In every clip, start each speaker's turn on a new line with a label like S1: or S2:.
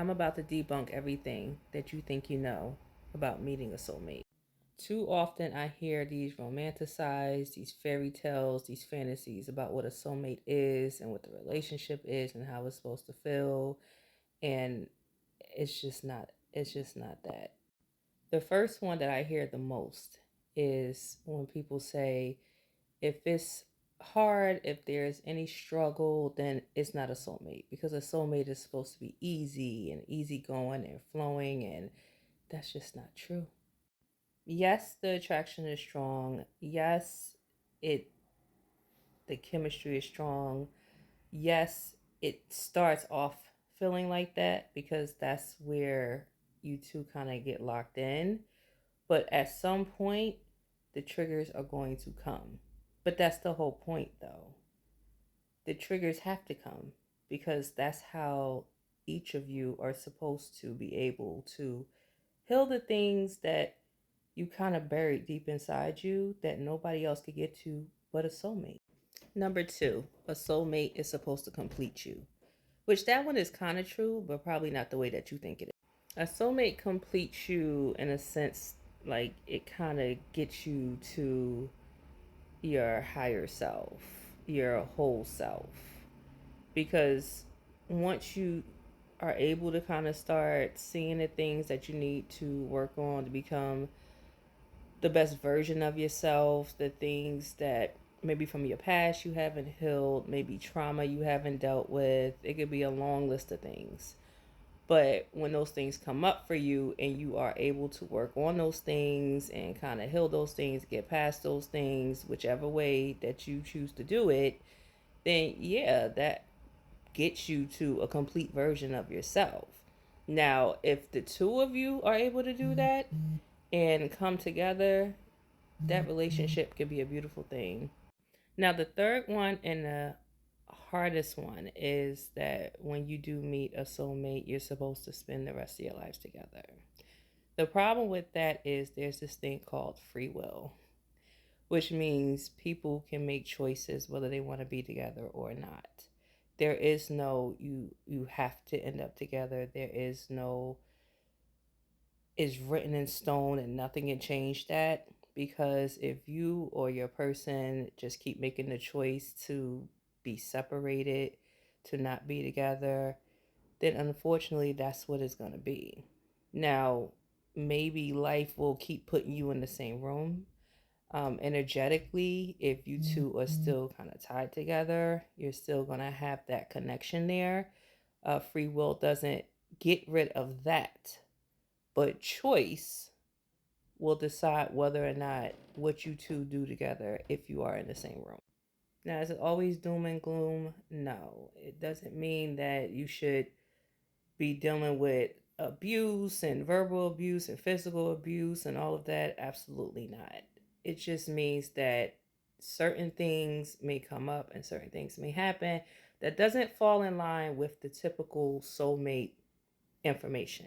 S1: I'm about to debunk everything that you think you know about meeting a soulmate. Too often I hear these romanticized, these fairy tales, these fantasies about what a soulmate is and what the relationship is and how it's supposed to feel. And it's just not that. The first one that I hear the most is when people say, if it's hard, if there's any struggle, then it's not a soulmate, because a soulmate is supposed to be easy and easygoing and flowing, and that's just not true. Yes, the attraction is strong. Yes, it the chemistry is strong. Yes, it starts off feeling like that because that's where you two kind of get locked in. But at some point, the triggers are going to come. But that's the whole point, though. The triggers have to come because that's how each of you are supposed to be able to heal the things that you kind of buried deep inside you that nobody else could get to but a soulmate. Number two, a soulmate is supposed to complete you, which that one is kind of true, but probably not the way that you think it is. A soulmate completes you in a sense, like it kind of gets you to your higher self, your whole self. Because once you are able to kind of start seeing the things that you need to work on to become the best version of yourself, the things that maybe from your past you haven't healed, maybe trauma you haven't dealt with, it could be a long list of things. But when those things come up for you and you are able to work on those things and kind of heal those things, get past those things, whichever way that you choose to do it, then yeah, that gets you to a complete version of yourself. Now, if the two of you are able to do that and come together, that relationship can be a beautiful thing. Now, the third one and the hardest one is that when you do meet a soulmate, you're supposed to spend the rest of your lives together. The problem with that is there's this thing called free will, which means people can make choices whether they want to be together or not. There is no you have to end up together. There is no is written in stone and nothing can change that, because if you or your person just keep making the choice to be separated, to not be together, then unfortunately that's what it's going to be. Now, maybe life will keep putting you in the same room. Energetically, if you two are still kind of tied together, you're still going to have that connection there. Free will doesn't get rid of that, but choice will decide whether or not what you two do together if you are in the same room. Now, is it always doom and gloom? No. It doesn't mean that you should be dealing with abuse and verbal abuse and physical abuse and all of that. Absolutely not. It just means that certain things may come up and certain things may happen that doesn't fall in line with the typical soulmate information.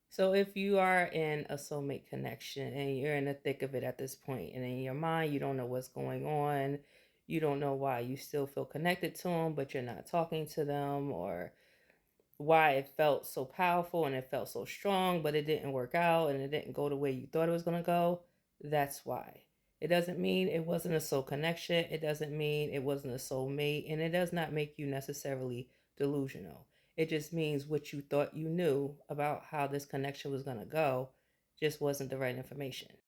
S1: So if you are in a soulmate connection and you're in the thick of it at this point, and in your mind you don't know what's going on, you don't know why you still feel connected to them, but you're not talking to them, or why it felt so powerful and it felt so strong, but it didn't work out and it didn't go the way you thought it was going to go, that's why. It doesn't mean it wasn't a soul connection. It doesn't mean it wasn't a soul mate. And it does not make you necessarily delusional. It just means what you thought you knew about how this connection was going to go just wasn't the right information.